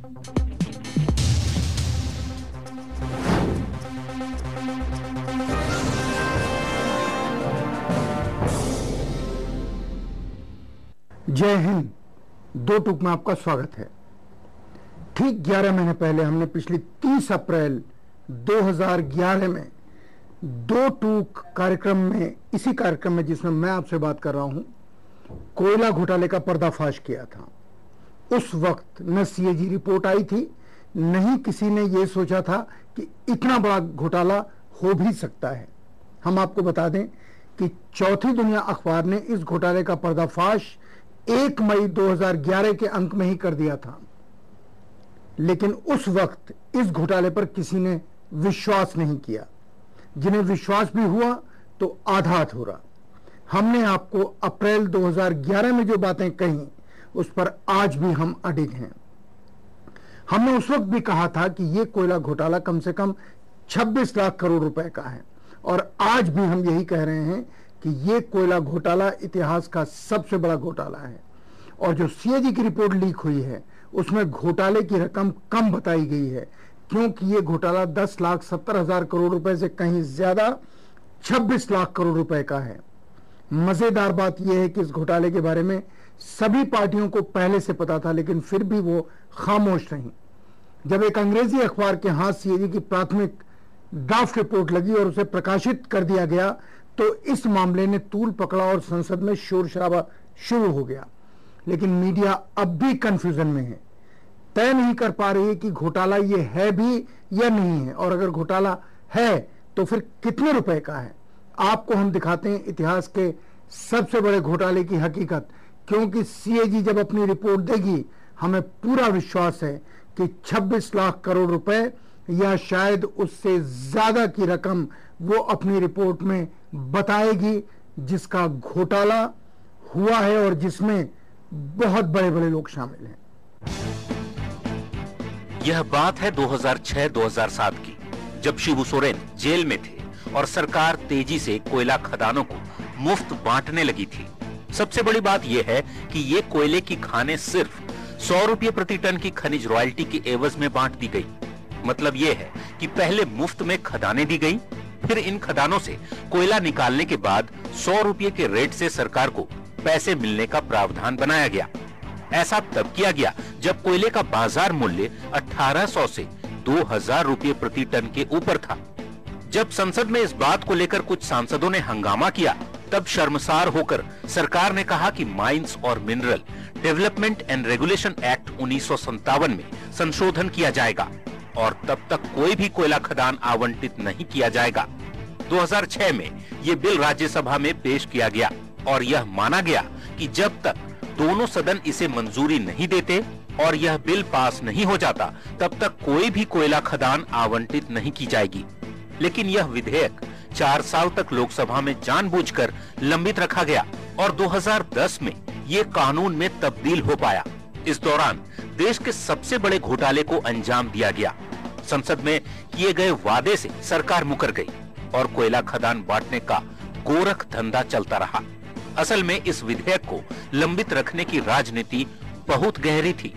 जय हिंद। दो टूक में आपका स्वागत है। ठीक 11 महीने पहले हमने पिछली 30 अप्रैल 2011 में दो टूक कार्यक्रम में, इसी कार्यक्रम में जिसमें मैं आपसे बात कर रहा हूं, कोयला घोटाले का पर्दाफाश किया था। उस वक्त न सीएजी रिपोर्ट आई थी, न ही किसी ने यह सोचा था कि इतना बड़ा घोटाला हो भी सकता है। हम आपको बता दें कि चौथी दुनिया अखबार ने इस घोटाले का पर्दाफाश 1 मई 2011 के अंक में ही कर दिया था, लेकिन उस वक्त इस घोटाले पर किसी ने विश्वास नहीं किया। जिन्हें विश्वास भी हुआ तो आधा अधूरा। हमने आपको अप्रैल 2011 में जो बातें कही उस पर आज भी हम अडिग हैं। हमने उस वक्त भी कहा था कि यह कोयला घोटाला कम से कम 26 लाख करोड़ रुपए का है, और आज भी हम यही कह रहे हैं कि यह कोयला घोटाला इतिहास का सबसे बड़ा घोटाला है। और जो सीएजी की रिपोर्ट लीक हुई है उसमें घोटाले की रकम कम बताई गई है, क्योंकि यह घोटाला 10,70,000 करोड़ रुपए से कहीं ज्यादा 26 लाख करोड़ रुपए का है। मजेदार बात यह है कि इस घोटाले के बारे में सभी पार्टियों को पहले से पता था, लेकिन फिर भी वो खामोश रहीं। जब एक अंग्रेजी अखबार के हाथ सीएजी की प्राथमिक ड्राफ्ट रिपोर्ट लगी और उसे प्रकाशित कर दिया गया तो इस मामले ने तूल पकड़ा और संसद में शोर शराबा शुरू हो गया। लेकिन मीडिया अब भी कंफ्यूजन में है, तय नहीं कर पा रही है कि घोटाला ये है भी या नहीं है, और अगर घोटाला है तो फिर कितने रुपए का है। आपको हम दिखाते हैं इतिहास के सबसे बड़े घोटाले की हकीकत, क्योंकि सीएजी जब अपनी रिपोर्ट देगी हमें पूरा विश्वास है कि 26 लाख करोड़ रुपए या शायद उससे ज्यादा की रकम वो अपनी रिपोर्ट में बताएगी, जिसका घोटाला हुआ है और जिसमें बहुत बड़े बड़े लोग शामिल हैं। यह बात है 2006-2007 की, जब शिबू सोरेन जेल में थे और सरकार तेजी से कोयला खदानों को मुफ्त बांटने लगी थी। सबसे बड़ी बात यह है कि ये कोयले की खानें सिर्फ 100 रुपये प्रति टन की खनिज रॉयल्टी के एवज में बांट दी गई। मतलब यह है कि पहले मुफ्त में खदानें दी गई, फिर इन खदानों से कोयला निकालने के बाद 100 रुपये के रेट से सरकार को पैसे मिलने का प्रावधान बनाया गया। ऐसा तब किया गया जब कोयले का बाजार मूल्य 1800 से 2000 रुपये प्रति टन के ऊपर था। जब संसद में इस बात को लेकर कुछ सांसदों ने हंगामा किया, तब शर्मसार होकर सरकार ने कहा कि माइंस और mineral development and regulation act 1957 में संशोधन किया जाएगा और तब तक कोई भी कोयला खदान आवंटित नहीं किया जाएगा। 2006 में ये बिल राज्यसभा में पेश किया गया और यह माना गया कि जब तक दोनों सदन इसे मंजूरी नहीं देते और यह बिल पास नहीं हो जाता, तब तक कोई भी कोयला खदान आवंटित नहीं की जाएगी। लेकिन यह विधेयक 4 साल तक लोकसभा में जानबूझकर लंबित रखा गया और 2010 में ये कानून में तब्दील हो पाया। इस दौरान देश के सबसे बड़े घोटाले को अंजाम दिया गया। संसद में किए गए वादे से सरकार मुकर गई और कोयला खदान बांटने का गोरख धंधा चलता रहा। असल में इस विधेयक को लंबित रखने की राजनीति बहुत गहरी थी।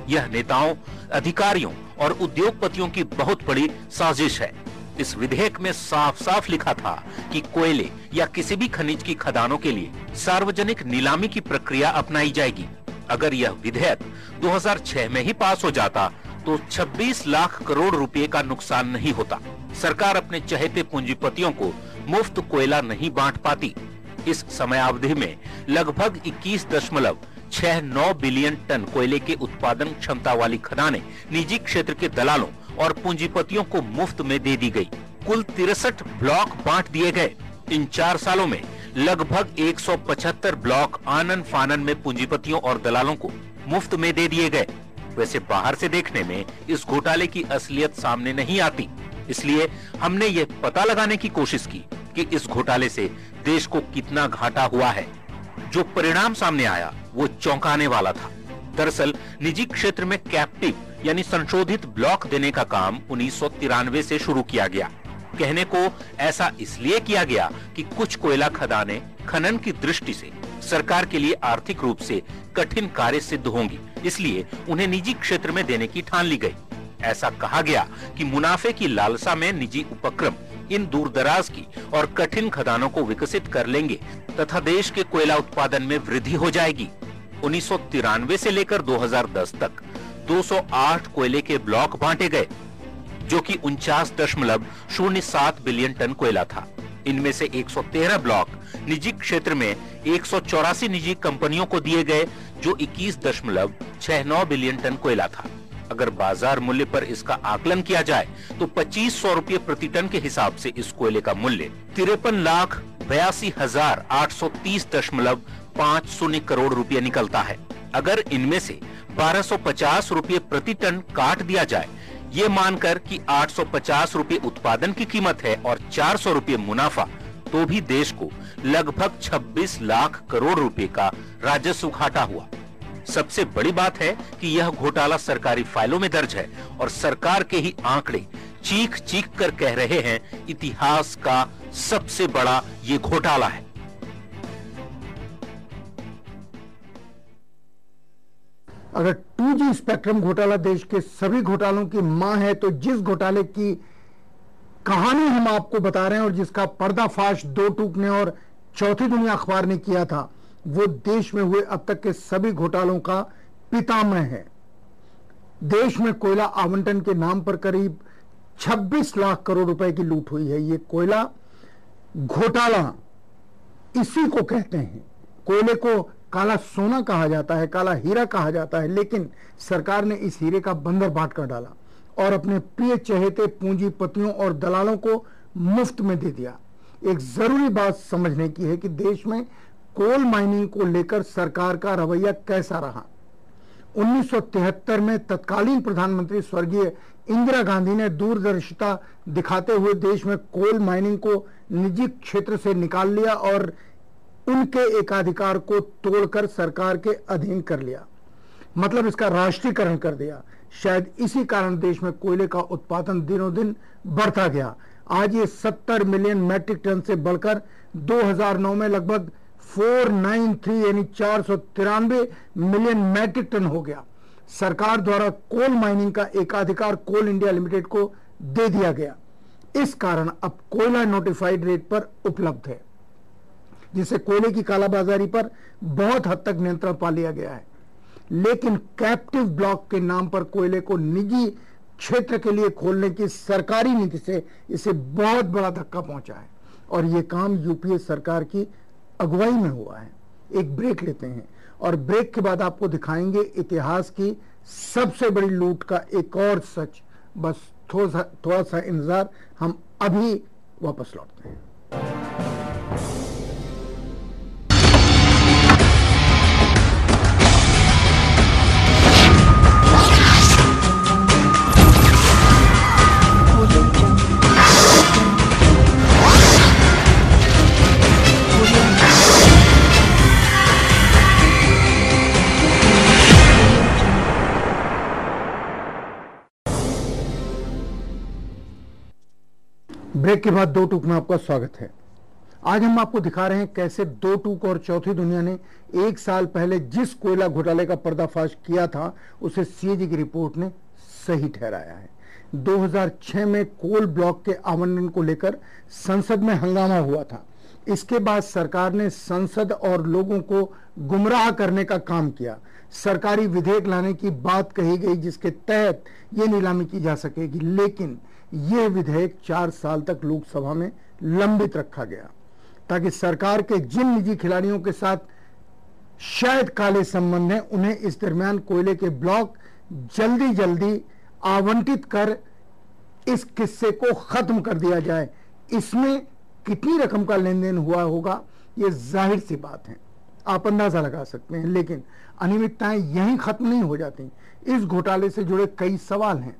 यह नेताओं, अधिकारियों और उद्योगपतियों की बहुत बड़ी साजिश है। इस विधेयक में साफ साफ लिखा था कि कोयले या किसी भी खनिज की खदानों के लिए सार्वजनिक नीलामी की प्रक्रिया अपनाई जाएगी। अगर यह विधेयक 2006 में ही पास हो जाता तो 26 लाख करोड़ रुपए का नुकसान नहीं होता। सरकार अपने चहेते पूंजीपतियों को मुफ्त कोयला नहीं बांट पाती। इस समयावधि में लगभग 21.69 बिलियन टन कोयले के उत्पादन क्षमता वाली खदानें निजी क्षेत्र के दलालों और पूंजीपतियों को मुफ्त में दे दी गई। कुल 63 ब्लॉक बांट दिए गए। इन 4 सालों में लगभग 175 ब्लॉक आनन फानन में पूंजीपतियों और दलालों को मुफ्त में दे दिए गए। वैसे बाहर से देखने में इस घोटाले की असलियत सामने नहीं आती, इसलिए हमने ये पता लगाने की कोशिश की कि इस घोटाले से देश को कितना घाटा हुआ है। जो परिणाम सामने आया वो चौंकाने वाला था। दरअसल निजी क्षेत्र में कैप्टिव यानी संशोधित ब्लॉक देने का काम 1993 से शुरू किया गया। कहने को ऐसा इसलिए किया गया कि कुछ कोयला खदानें खनन की दृष्टि से सरकार के लिए आर्थिक रूप से कठिन कार्य सिद्ध होंगी, इसलिए उन्हें निजी क्षेत्र में देने की ठान ली गई। ऐसा कहा गया कि मुनाफे की लालसा में निजी उपक्रम इन दूरदराज की और कठिन खदानों को विकसित कर लेंगे तथा देश के कोयला उत्पादन में वृद्धि हो जाएगी। 1993 से लेकर 2010 तक 208 कोयले के ब्लॉक बांटे गए, जो कि 49.07 बिलियन टन कोयला था। इनमें से 113 ब्लॉक निजी क्षेत्र में 184 निजी कंपनियों को दिए गए, जो 21.69 बिलियन टन कोयला था। अगर बाजार मूल्य पर इसका आकलन किया जाए तो 2500 रुपये प्रति टन के हिसाब से इस कोयले का मूल्य 53,82,830.50 करोड़ रुपये निकलता है। अगर इनमें से 1250 रुपये प्रति टन काट दिया जाए, ये मानकर कि 850 रुपये उत्पादन की कीमत है और 400 रुपये मुनाफा, तो भी देश को लगभग 26 लाख करोड़ रुपए का राजस्व घाटा हुआ। सबसे बड़ी बात है कि यह घोटाला सरकारी फाइलों में दर्ज है और सरकार के ही आंकड़े चीख चीख कर कह रहे हैं, इतिहास का सबसे बड़ा ये घोटाला है। अगर 2G स्पेक्ट्रम घोटाला देश के सभी घोटालों की मां है, तो जिस घोटाले की कहानी हम आपको बता रहे हैं और जिसका पर्दाफाश दो टूक ने और चौथी दुनिया अखबार ने किया था, वो देश में हुए अब तक के सभी घोटालों का पितामह है। देश में कोयला आवंटन के नाम पर करीब 26 लाख करोड़ रुपए की लूट हुई है। ये कोयला घोटाला इसी को कहते हैं। कोयले को काला सोना कहा जाता है, काला हीरा कहा जाता है, लेकिन सरकार ने इस हीरे का बंदर बाट कर डाला और अपने प्रिय चहेते पूंजीपतियों और दलालों को मुफ्त में दे दिया। एक जरूरी बात समझने की है कि देश में कोल माइनिंग को लेकर सरकार का रवैया कैसा रहा। 1973 में तत्कालीन प्रधानमंत्री स्वर्गीय इंदिरा गांधी ने दूरदर्शिता दिखाते हुए देश में कोल माइनिंग को निजी क्षेत्र से निकाल लिया और उनके एकाधिकार को तोड़कर सरकार के अधीन कर लिया, मतलब इसका राष्ट्रीयकरण कर दिया। शायद इसी कारण देश में कोयले का उत्पादन दिनों दिन बढ़ता गया। आज ये 70 मिलियन मैट्रिक टन से बढ़कर 2009 में लगभग 493 यानी 493 मिलियन मैट्रिक टन हो गया। सरकार द्वारा कोल माइनिंग का एकाधिकार कोल इंडिया लिमिटेड को दे दिया गया। इस कारण अब कोयला नोटिफाइड रेट पर उपलब्ध है, जिससे कोयले की कालाबाजारी पर बहुत हद तक नियंत्रण पा लिया गया है। लेकिन कैप्टिव ब्लॉक के नाम पर कोयले को निजी क्षेत्र के लिए खोलने की सरकारी नीति से इसे बहुत बड़ा धक्का पहुंचा है और यह काम यूपीए सरकार की अगुवाई में हुआ है। एक ब्रेक लेते हैं और ब्रेक के बाद आपको दिखाएंगे इतिहास की सबसे बड़ी लूट का एक और सच। बस थोड़ा सा इंतजार, हम अभी वापस लौटते हैं। ब्रेक के बाद दो टूक में आपका स्वागत है। आज हम आपको दिखा रहे हैं कैसे दो टूक और चौथी दुनिया ने एक साल पहले जिस कोयला घोटाले का पर्दाफाश किया था, उसे सीएजी की रिपोर्ट ने सही ठहराया है। 2006 में कोल ब्लॉक के आवंटन को लेकर संसद में हंगामा हुआ था। इसके बाद सरकार ने संसद और लोगों को गुमराह करने का काम किया। सरकारी विधेयक लाने की बात कही गई जिसके तहत यह नीलामी की जा सकेगी, लेकिन यह विधेयक 4 साल तक लोकसभा में लंबित रखा गया ताकि सरकार के जिन निजी खिलाड़ियों के साथ शायद काले संबंध हैं, उन्हें इस दरमियान कोयले के ब्लॉक जल्दी जल्दी आवंटित कर इस किस्से को खत्म कर दिया जाए। इसमें कितनी रकम का लेन देन हुआ होगा, यह जाहिर सी बात है, आप अंदाजा लगा सकते हैं। लेकिन अनियमितताएं यहीं खत्म नहीं हो जाती। इस घोटाले से जुड़े कई सवाल हैं।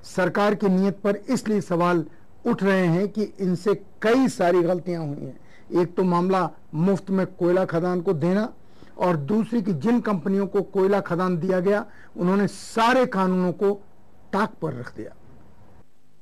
सरकार की नीयत पर इसलिए सवाल उठ रहे हैं कि इनसे कई सारी गलतियां हुई हैं। एक तो मामला मुफ्त में कोयला खदान को देना और दूसरी कि जिन कंपनियों को कोयला खदान दिया गया उन्होंने सारे कानूनों को ताक पर रख दिया।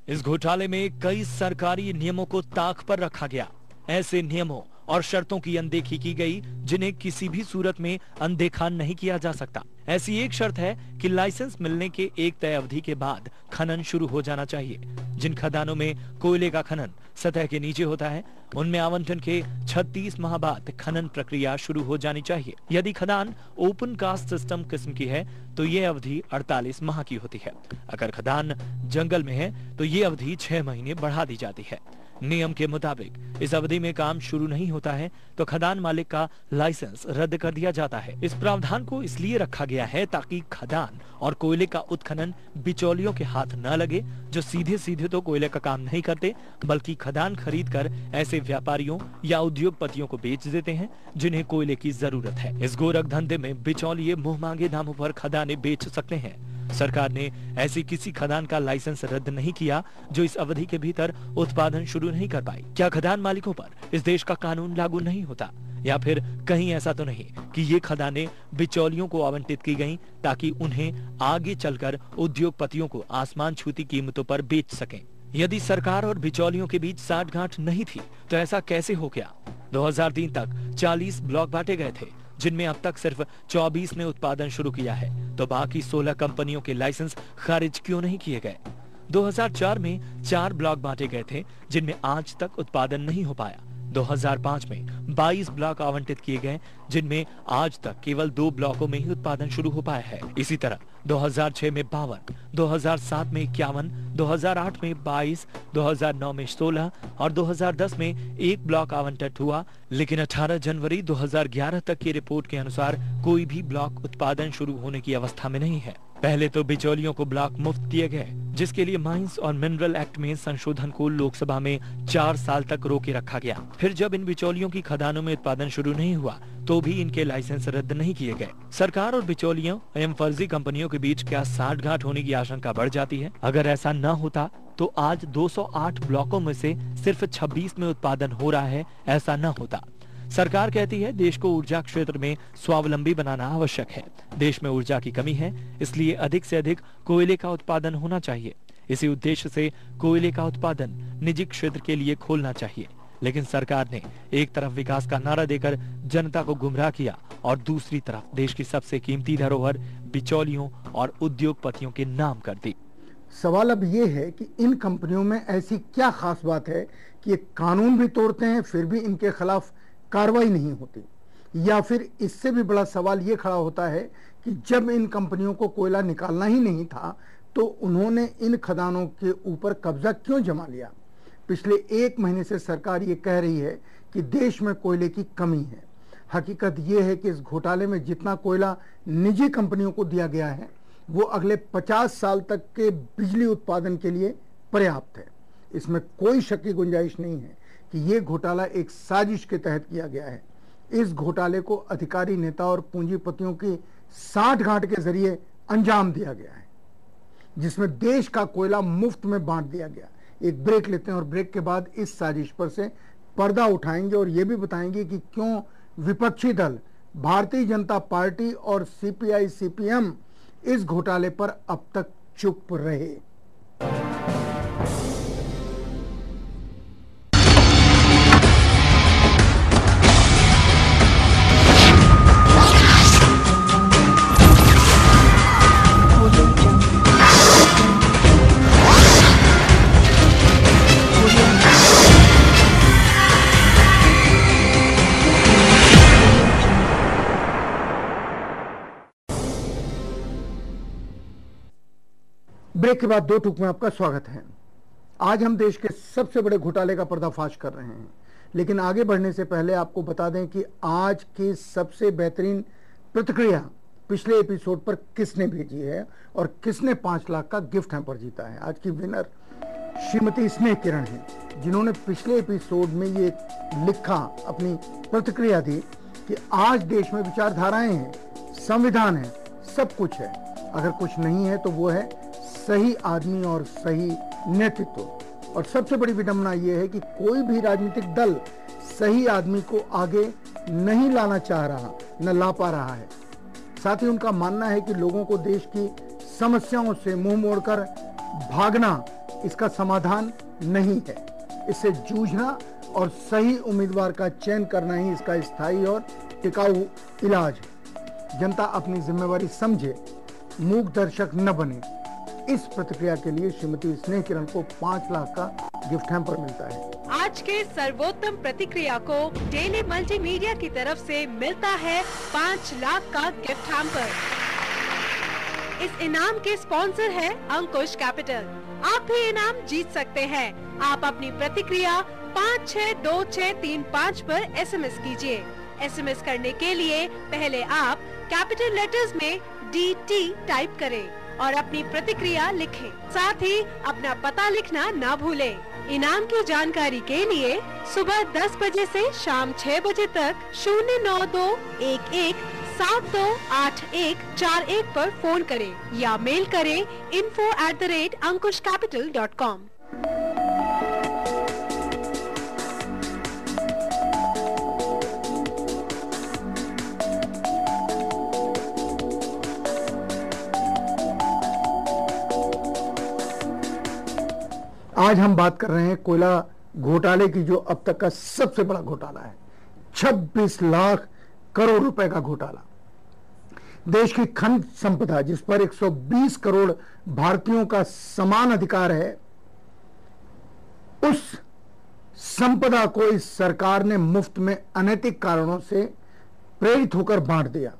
इस घोटाले में कई सरकारी नियमों को ताक पर रखा गया। ऐसे नियमों और शर्तों की अनदेखी की गई जिन्हें किसी भी सूरत में अनदेखा नहीं किया जा सकता। ऐसी एक शर्त है कि लाइसेंस मिलने के एक तय अवधि के बाद खनन शुरू हो जाना चाहिए। जिन खदानों में कोयले का खनन सतह के नीचे होता है, उनमें आवंटन के 36 माह बाद खनन प्रक्रिया शुरू हो जानी चाहिए। यदि खदान ओपन कास्ट सिस्टम किस्म की है तो ये अवधि 48 माह की होती है। अगर खदान जंगल में है तो ये अवधि 6 महीने बढ़ा दी जाती है। नियम के मुताबिक इस अवधि में काम शुरू नहीं होता है तो खदान मालिक का लाइसेंस रद्द कर दिया जाता है। इस प्रावधान को इसलिए रखा गया है ताकि खदान और कोयले का उत्खनन बिचौलियों के हाथ न लगे, जो सीधे सीधे तो कोयले का काम नहीं करते बल्कि खदान खरीद कर ऐसे व्यापारियों या उद्योगपतियों को बेच देते हैं जिन्हें कोयले की जरूरत है। इस गोरख धंधे में बिचौलिए मुंह मांगे दामों पर खदानें बेच सकते हैं। सरकार ने ऐसी किसी खदान का लाइसेंस रद्द नहीं किया जो इस अवधि के भीतर उत्पादन शुरू नहीं कर पाई। क्या खदान मालिकों पर इस देश का कानून लागू नहीं होता, या फिर कहीं ऐसा तो नहीं कि ये खदानें बिचौलियों को आवंटित की गईं ताकि उन्हें आगे चलकर उद्योगपतियों को आसमान छूती कीमतों पर बेच सकें? यदि सरकार और बिचौलियों के बीच साठगांठ नहीं थी तो ऐसा कैसे हो गया? 2003 तक 40 ब्लॉक बांटे गए थे, जिनमें अब तक सिर्फ 24 ने उत्पादन शुरू किया है, तो बाकी 16 कंपनियों के लाइसेंस खारिज क्यों नहीं किए गए? 2004 में 4 ब्लॉक बांटे गए थे जिनमें आज तक उत्पादन नहीं हो पाया। 2005 में 22 ब्लॉक आवंटित किए गए जिनमें आज तक केवल 2 ब्लॉकों में ही उत्पादन शुरू हो पाया है। इसी तरह 2006 में 52, 2007 में 51, 2008 में 22, 2009 में 16 और 2010 में 1 ब्लॉक आवंटित हुआ, लेकिन 18 जनवरी 2011 तक की रिपोर्ट के अनुसार कोई भी ब्लॉक उत्पादन शुरू होने की अवस्था में नहीं है। पहले तो बिचौलियों को ब्लॉक मुफ्त दिए गए, जिसके लिए माइंस और मिनरल एक्ट में संशोधन को लोकसभा में 4 साल तक रोके रखा गया। फिर जब इन बिचौलियों की खदानों में उत्पादन शुरू नहीं हुआ तो भी इनके लाइसेंस रद्द नहीं किए गए। सरकार और बिचौलियों एवं फर्जी कंपनियों के बीच क्या साठगांठ होने की आशंका बढ़ जाती है? अगर ऐसा न होता तो आज 208 ब्लॉकों में से सिर्फ 26 में उत्पादन हो रहा है, ऐसा न होता। सरकार कहती है देश को ऊर्जा क्षेत्र में स्वावलंबी बनाना आवश्यक है। देश में ऊर्जा की कमी है, इसलिए अधिक से अधिक कोयले का उत्पादन होना चाहिए। इसी उद्देश्य से कोयले का उत्पादन निजी क्षेत्र के लिए खोलना चाहिए। लेकिन सरकार ने एक तरफ विकास का नारा देकर जनता को गुमराह किया और दूसरी तरफ देश की सबसे कीमती धरोहर बिचौलियों और उद्योगपतियों के नाम कर दी। सवाल अब ये है कि इन कंपनियों में ऐसी क्या खास बात है कि ये कानून भी तोड़ते हैं फिर भी इनके खिलाफ कार्रवाई नहीं होती? या फिर इससे भी बड़ा सवाल ये खड़ा होता है कि जब इन कंपनियों को कोयला निकालना ही नहीं था तो उन्होंने इन खदानों के ऊपर कब्जा क्यों जमा लिया? पिछले 1 महीने से सरकार ये कह रही है कि देश में कोयले की कमी है। हकीकत ये है कि इस घोटाले में जितना कोयला निजी कंपनियों को दिया गया है वो अगले 50 साल तक के बिजली उत्पादन के लिए पर्याप्त है। इसमें कोई शक की गुंजाइश नहीं है कि ये घोटाला एक साजिश के तहत किया गया है। इस घोटाले को अधिकारी, नेता और पूंजीपतियों की साठगांठ के जरिए अंजाम दिया गया है, जिसमें देश का कोयला मुफ्त में बांट दिया गया। एक ब्रेक लेते हैं और ब्रेक के बाद इस साजिश पर से पर्दा उठाएंगे और ये भी बताएंगे कि क्यों विपक्षी दल भारतीय जनता पार्टी और सीपीआई सीपीएम इस घोटाले पर अब तक चुप रहे। ब्रेक के बाद 2 टूक में आपका स्वागत है। आज हम देश के सबसे बड़े घोटाले का पर्दाफाश कर रहे हैं, लेकिन आगे बढ़ने से पहले आपको बता दें कि आज की सबसे बेहतरीन प्रतिक्रिया पिछले एपिसोड पर किसने भेजी है और किसने 5 लाख का गिफ्ट हैम्पर जीता है। आज की विनर श्रीमती स्नेह किरण है, जिन्होंने पिछले एपिसोड में ये लिखा, अपनी प्रतिक्रिया दी कि आज देश में विचारधाराएं हैं, संविधान है, सब कुछ है, अगर कुछ नहीं है तो वो है सही आदमी और सही नेतृत्व। और सबसे बड़ी विडंबना यह है कि कोई भी राजनीतिक दल सही आदमी को आगे नहीं लाना चाह रहा, न ला पा रहा है। साथ ही उनका मानना है कि लोगों को देश की समस्याओं से मुंह मोड़कर भागना इसका समाधान नहीं है, इससे जूझना और सही उम्मीदवार का चयन करना ही इसका स्थायी और टिकाऊ इलाज है। जनता अपनी जिम्मेवारी समझे, मूक दर्शक न बने। इस प्रतिक्रिया के लिए श्रीमती स्नेह किरण को 5 लाख का गिफ्ट हैम्पर मिलता है। आज के सर्वोत्तम प्रतिक्रिया को डेली मल्टीमीडिया की तरफ से मिलता है 5 लाख का गिफ्ट हैम्पर। इस इनाम के स्पॉन्सर है अंकुश कैपिटल। आप भी इनाम जीत सकते हैं। आप अपनी प्रतिक्रिया 562635 पर SMS कीजिए। SMS करने के लिए पहले आप कैपिटल लेटर्स में DT टाइप करें और अपनी प्रतिक्रिया लिखें। साथ ही अपना पता लिखना ना भूलें। इनाम की जानकारी के लिए सुबह 10 बजे से शाम 6 बजे तक 09211728141 पर फोन करें या मेल करें info@ankushcapital.com। आज हम बात कर रहे हैं कोयला घोटाले की, जो अब तक का सबसे बड़ा घोटाला है। 26 लाख करोड़ रुपए का घोटाला। देश की खनिज संपदा, जिस पर 120 करोड़ भारतीयों का समान अधिकार है, उस संपदा को इस सरकार ने मुफ्त में अनैतिक कारणों से प्रेरित होकर बांट दिया।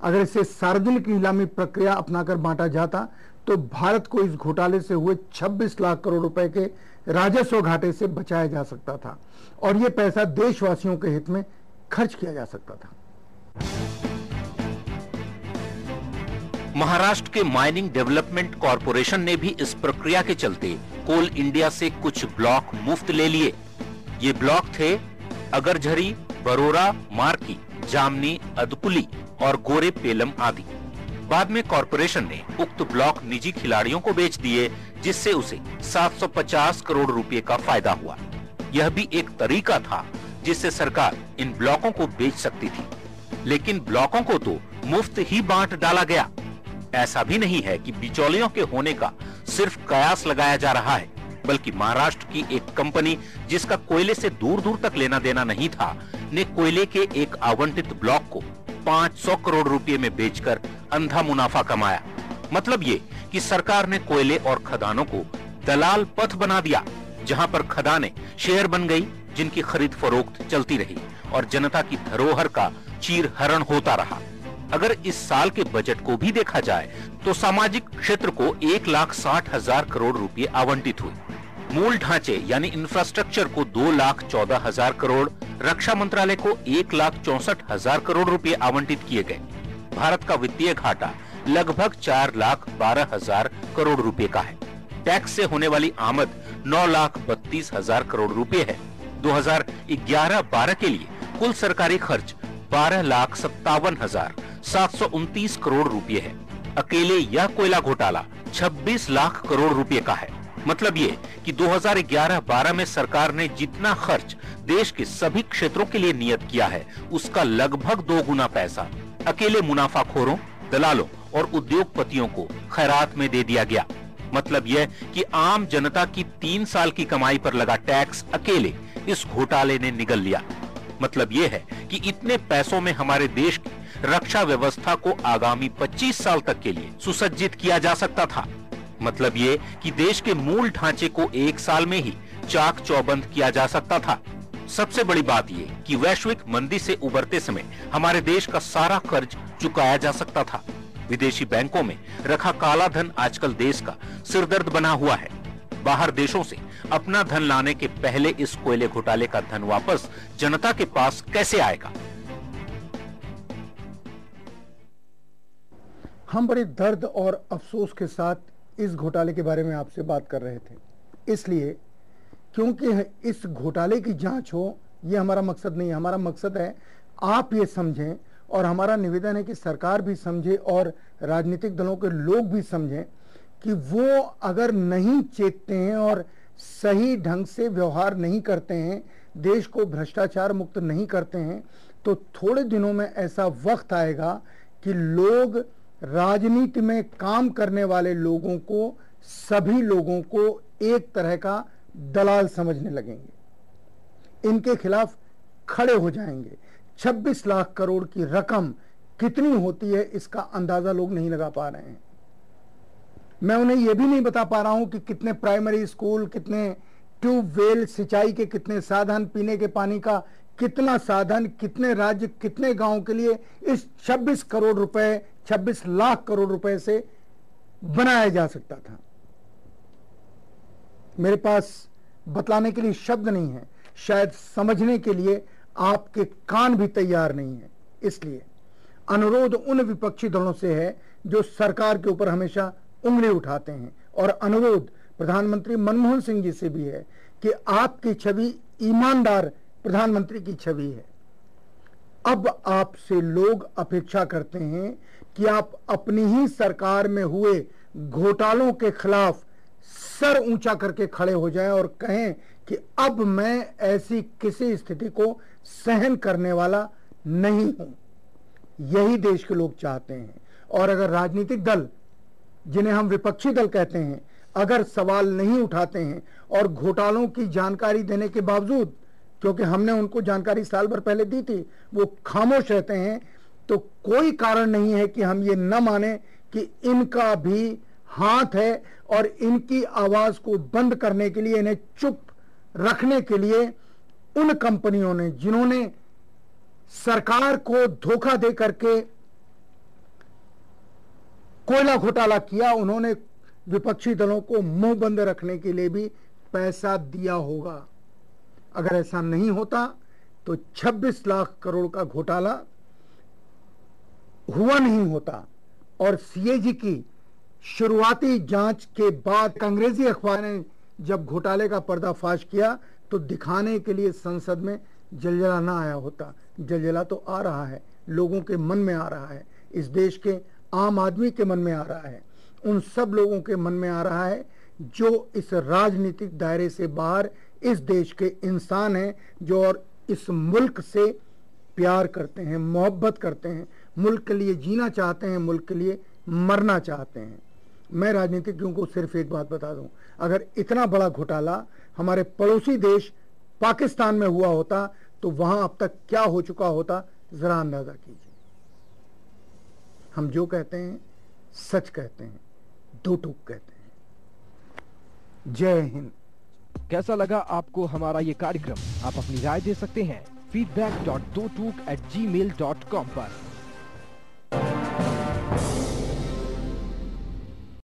अगर इसे सार्वजनिक नीलामी प्रक्रिया अपनाकर बांटा जाता तो भारत को इस घोटाले से हुए 26 लाख करोड़ रुपए के राजस्व घाटे से बचाया जा सकता था और यह पैसा देशवासियों के हित में खर्च किया जा सकता था। महाराष्ट्र के माइनिंग डेवलपमेंट कॉरपोरेशन ने भी इस प्रक्रिया के चलते कोल इंडिया से कुछ ब्लॉक मुफ्त ले लिए। ये ब्लॉक थे अगरझरी, बरोरा, मार्की, जामनी, अदकुली और गोरे पेलम आदि। बाद में कॉरपोरेशन ने उक्त ब्लॉक निजी खिलाड़ियों को बेच दिए, जिससे उसे 750 करोड़ रुपए का फायदा हुआ। यह भी एक तरीका था जिससे सरकार इन ब्लॉकों को बेच सकती थी, लेकिन ब्लॉकों को तो मुफ्त ही बांट डाला गया। ऐसा भी नहीं है कि बिचौलियों के होने का सिर्फ कयास लगाया जा रहा है, बल्कि महाराष्ट्र की एक कंपनी जिसका कोयले से दूर दूर तक लेना देना नहीं था, ने कोयले के एक आवंटित ब्लॉक को 500 करोड़ रुपए में बेचकर अंधा मुनाफा कमाया। मतलब ये कि सरकार ने कोयले और खदानों को दलाल पथ बना दिया, जहां पर खदानें शेयर बन गई, जिनकी खरीद फरोख्त चलती रही और जनता की धरोहर का चीरहरण होता रहा। अगर इस साल के बजट को भी देखा जाए तो सामाजिक क्षेत्र को 1,60,000 करोड़ रुपए आवंटित हुए। मूल ढांचे यानी इंफ्रास्ट्रक्चर को 2,14,000 करोड़, रक्षा मंत्रालय को 1,64,000 करोड़ रुपए आवंटित किए गए। भारत का वित्तीय घाटा लगभग 4,12,000 करोड़ रुपए का है। टैक्स से होने वाली आमद 9,32,000 करोड़ रुपए है। 2011-12 के लिए कुल सरकारी खर्च 12,57,729 करोड़ रुपए है। अकेले यह कोयला घोटाला 26 लाख करोड़ रुपए का है। मतलब ये कि 2011-12 में सरकार ने जितना खर्च देश के सभी क्षेत्रों के लिए नियत किया है, उसका लगभग 2 गुना पैसा अकेले मुनाफाखोरों, दलालों और उद्योगपतियों को खैरात में दे दिया गया। मतलब यह कि आम जनता की 3 साल की कमाई पर लगा टैक्स अकेले इस घोटाले ने निगल लिया। मतलब यह है कि इतने पैसों में हमारे देश की रक्षा व्यवस्था को आगामी 25 साल तक के लिए सुसज्जित किया जा सकता था। मतलब ये कि देश के मूल ढांचे को 1 साल में ही चाक चौबंद किया जा सकता था। सबसे बड़ी बात ये कि वैश्विक मंदी से उबरते समय हमारे देश का सारा कर्ज चुकाया जा सकता था। विदेशी बैंकों में रखा काला धन आजकल देश का सिरदर्द बना हुआ है। बाहर देशों से अपना धन लाने के पहले इस कोयले घोटाले का धन वापस जनता के पास कैसे आएगा? हम बड़े दर्द और अफसोस के साथ इस घोटाले के बारे में आपसे बात कर रहे थे, इसलिए क्योंकि इस घोटाले की जांच हो, ये हमारा मकसद नहीं है। हमारा मकसद है आप ये समझें, और हमारा निवेदन है कि सरकार भी समझे और राजनीतिक दलों के लोग भी समझें कि वो अगर नहीं चेतते हैं और सही ढंग से व्यवहार नहीं करते हैं, देश को भ्रष्टाचार मुक्त नहीं करते हैं, तो थोड़े दिनों में ऐसा वक्त आएगा कि लोग राजनीति में काम करने वाले लोगों को, सभी लोगों को एक तरह का दलाल समझने लगेंगे। इनके खिलाफ खड़े हो जाएंगे। 26 लाख करोड़ की रकम कितनी होती है इसका अंदाजा लोग नहीं लगा पा रहे हैं। मैं उन्हें यह भी नहीं बता पा रहा हूं कि कितने प्राइमरी स्कूल, कितने ट्यूबवेल, सिंचाई के कितने साधन, पीने के पानी का कितना साधन, कितने राज्य, कितने गांव के लिए इस 26 करोड़ रुपए, 26 लाख करोड़ रुपए से बनाया जा सकता था। मेरे पास बतलाने के लिए शब्द नहीं है, शायद समझने के लिए आपके कान भी तैयार नहीं है। इसलिए अनुरोध उन विपक्षी दलों से है जो सरकार के ऊपर हमेशा उंगली उठाते हैं, और अनुरोध प्रधानमंत्री मनमोहन सिंह जी से भी है कि आपकी छवि ईमानदार प्रधानमंत्री की छवि है। अब आपसे लोग अपेक्षा करते हैं कि आप अपनी ही सरकार में हुए घोटालों के खिलाफ सर ऊंचा करके खड़े हो जाएं और कहें कि अब मैं ऐसी किसी स्थिति को सहन करने वाला नहीं हूं। यही देश के लोग चाहते हैं। और अगर राजनीतिक दल, जिन्हें हम विपक्षी दल कहते हैं, अगर सवाल नहीं उठाते हैं और घोटालों की जानकारी देने के बावजूद, क्योंकि हमने उनको जानकारी साल भर पहले दी थी, वो खामोश रहते हैं, तो कोई कारण नहीं है कि हम ये न माने कि इनका भी हाथ है और इनकी आवाज को बंद करने के लिए, इन्हें चुप रखने के लिए उन कंपनियों ने जिन्होंने सरकार को धोखा दे करके कोयला घोटाला किया, उन्होंने विपक्षी दलों को मुंह बंद रखने के लिए भी पैसा दिया होगा। अगर ऐसा नहीं होता तो 26 लाख करोड़ का घोटाला हुआ नहीं होता। और सीएजी की शुरुआती जांच के बाद अंग्रेजी अखबार ने जब घोटाले का पर्दाफाश किया तो दिखाने के लिए संसद में जलजला ना आया होता। जलजला तो आ रहा है, लोगों के मन में आ रहा है, इस देश के आम आदमी के मन में आ रहा है, उन सब लोगों के मन में आ रहा है जो इस राजनीतिक दायरे से बाहर इस देश के इंसान हैं, जो और इस मुल्क से प्यार करते हैं, मोहब्बत करते हैं, मुल्क के लिए जीना चाहते हैं, मुल्क के लिए मरना चाहते हैं। मैं राजनीतिज्ञों को सिर्फ एक बात बता दूं, अगर इतना बड़ा घोटाला हमारे पड़ोसी देश पाकिस्तान में हुआ होता तो वहां अब तक क्या हो चुका होता, जरा अंदाजा कीजिए। हम जो कहते हैं सच कहते हैं, दो टूक कहते हैं। जय हिंद। कैसा लगा आपको हमारा ये कार्यक्रम? आप अपनी राय दे सकते हैं feedback.dotook@gmail.com पर।